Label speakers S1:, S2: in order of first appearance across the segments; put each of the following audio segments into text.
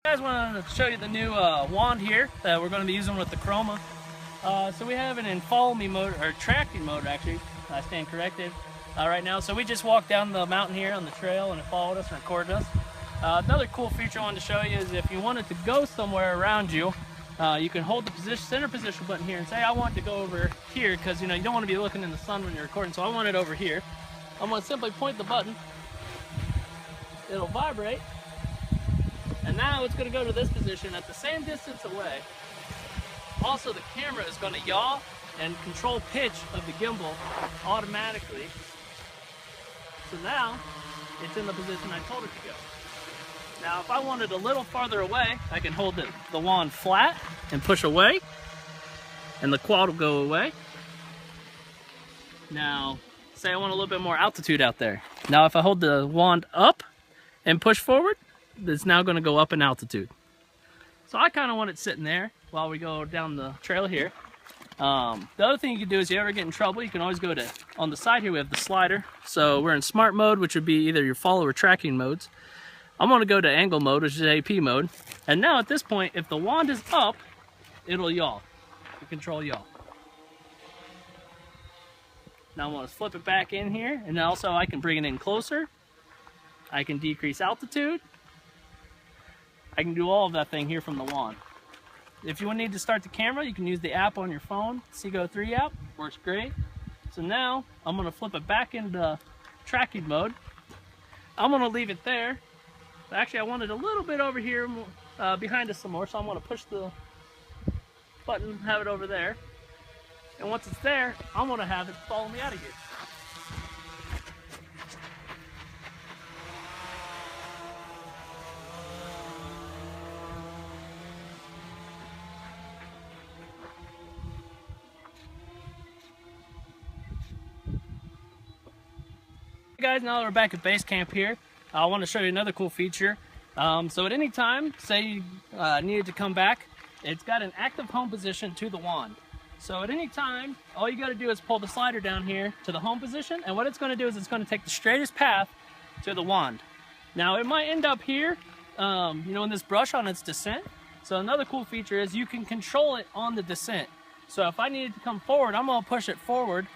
S1: Guys, wanted to show you the new wand here that we're going to be using with the Chroma. So we have it in follow me mode, or tracking mode actually. I stand corrected right now. So we just walked down the mountain here on the trail and it followed us and recorded us. Another cool feature I wanted to show you is if you wanted to go somewhere around you, you can hold the center position button here and say I want to go over here, because you don't want to be looking in the sun when you're recording, so I want it over here. I'm going to simply point the button, it'll vibrate, and now it's going to go to this position at the same distance away. Also, the camera is going to yaw and control pitch of the gimbal automatically. So now it's in the position I told it to go. Now if I wanted a little farther away, I can hold the wand flat and push away, and the quad will go away. Now say I want a little bit more altitude out there. Now if I hold the wand up and push forward, it's now going to go up in altitude. So I kind of want it sitting there while we go down the trail here. The other thing you can do is, if you ever get in trouble, you can always go to, on the side here we have the slider. So we're in smart mode, which would be either your follow or tracking modes. I'm going to go to angle mode, which is AP mode. And now at this point, if the wand is up, it'll yaw. You control yaw. Now I'm going to flip it back in here, and also I can bring it in closer. I can decrease altitude. I can do all of that thing here from the wand. If you need to start the camera, you can use the app on your phone. Seago 3 app, works great. So now I'm going to flip it back into tracking mode. I'm going to leave it there. Actually, I want it a little bit over here behind us some more, so I'm going to push the button, have it over there. And once it's there, I'm going to have it follow me out of here. Hey guys, now that we're back at base camp here, I want to show you another cool feature. So at any time, say you needed to come back, it's got an active home position to the wand. So at any time, all you got to do is pull the slider down here to the home position, and what it's going to do is it's going to take the straightest path to the wand. Now it might end up here, in this brush on its descent. So another cool feature is you can control it on the descent. So if I needed to come forward, I'm going to push it forward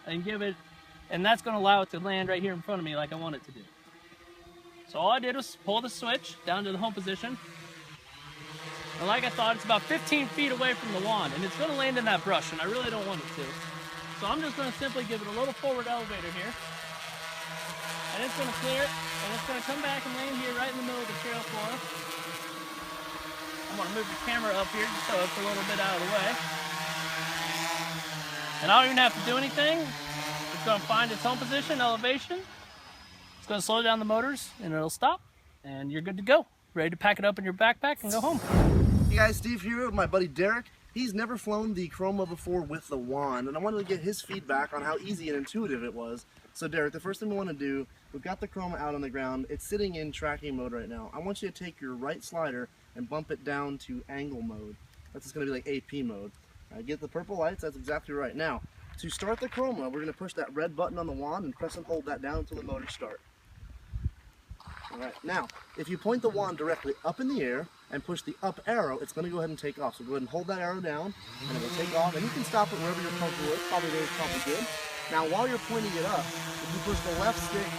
S1: and give it, and that's going to allow it to land right here in front of me like I want it to do. So all I did was pull the switch down to the home position. And like I thought, it's about 15 feet away from the wand, and it's going to land in that brush, and I really don't want it to. So I'm just going to simply give it a little forward elevator here. And it's going to clear it, and it's going to come back and land here right in the middle of the trail for us. I'm going to move the camera up here just so it's a little bit out of the way. And I don't even have to do anything. It's going to find its home position, elevation. It's going to slow down the motors, and it'll stop, and you're good to go. Ready to pack it up in your backpack and go home.
S2: Hey guys, Steve here with my buddy Derek. He's never flown the Chroma before with the wand, and I wanted to get his feedback on how easy and intuitive it was. So Derek, the first thing we want to do, we've got the Chroma out on the ground. It's sitting in tracking mode right now. I want you to take your right slider and bump it down to angle mode. That's just going to be like AP mode. Get the purple lights, that's exactly right. Now, to start the Chroma, we're going to push that red button on the wand and press and hold that down until the motors start. Alright, now, if you point the wand directly up in the air and push the up arrow, it's going to go ahead and take off. So go ahead and hold that arrow down, and it will take off, and you can stop it wherever you're comfortable with. Probably there is probably good. Now, while you're pointing it up, if you push the left stick,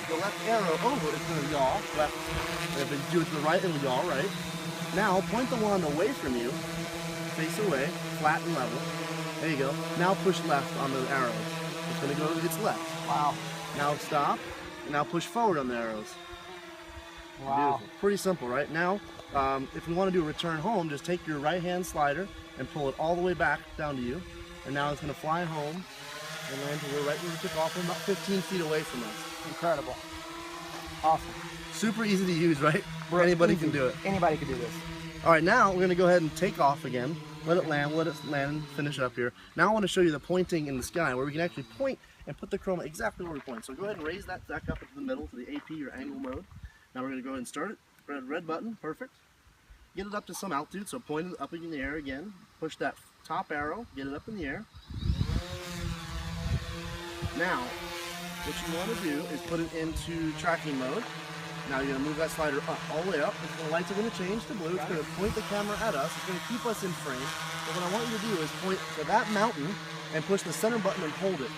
S2: the left arrow over, it's going to yaw. Left. If you do it to the right, it'll yaw, right? Now, point the wand away from you, face away, flat and level. There you go. Now push left on the arrows. It's going to go to its left. Wow. Now stop, and now push forward on the arrows. Wow. Beautiful. Pretty simple, right? Now, if we want to do a return home, just take your right-hand slider and pull it all the way back down to you. And now it's going to fly home and land to right where we took off, about 15 feet away from us.
S3: Incredible. Awesome.
S2: Super easy to use, right? Anybody can do it.
S3: Anybody can do this.
S2: All right, now we're going to go ahead and take off again. Let it land and finish up here. Now I want to show you the pointing in the sky, where we can actually point and put the Chroma exactly where we point. So go ahead and raise that back up into the middle to the AP or angle mode. Now we're going to go ahead and start it. Red button, perfect. Get it up to some altitude, so point it up in the air again. Push that top arrow, get it up in the air. Now, what you want to do is put it into tracking mode. Now you're going to move that slider up, all the way up. The lights are going to change to blue. It's going to point the camera at us. It's going to keep us in frame. But what I want you to do is point to that mountain and push the center button and hold it.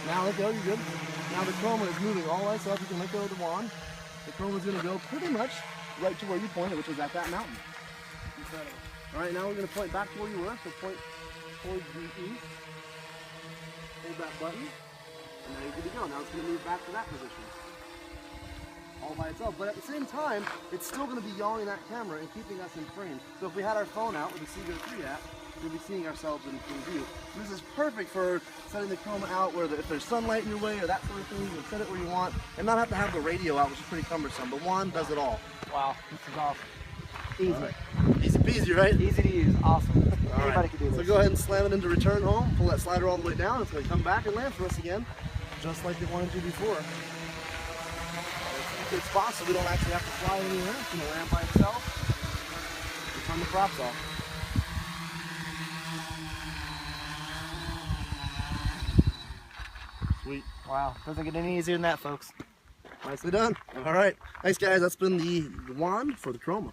S2: Now let go, you're good. Now the chroma is moving all the way up. You can let go of the wand. The chroma is going to go pretty much right to where you pointed, which is at that mountain.
S3: Incredible.
S2: All right, now we're going to point back to where you were. So point towards the east. Hold that button. And now you're good to go. Now it's going to move back to that position. All by itself. But at the same time, it's still going to be yawing that camera and keeping us in frame. So if we had our phone out with the Seago 3 app, we'd be seeing ourselves in view. This is perfect for setting the chroma out where if there's sunlight in your way or that sort of thing, you can set it where you want and not have to have the radio out, which is pretty cumbersome. The wand does it all.
S3: Wow, this is awesome.
S2: Easy. Right. Easy peasy, right?
S3: Easy to use, awesome.
S2: All
S3: Anybody
S2: right.
S3: can do this.
S2: So go ahead and slam it into return home, pull that slider all the way down, it's going to come back and land for us again, just like it wanted to before. It's a good spot so we don't actually have to fly anywhere. It's going to land by itself. We'll turn the props off. Sweet.
S3: Wow, doesn't get any easier than that, folks.
S2: Nicely done. All right. Thanks, guys. That's been the wand for the chroma.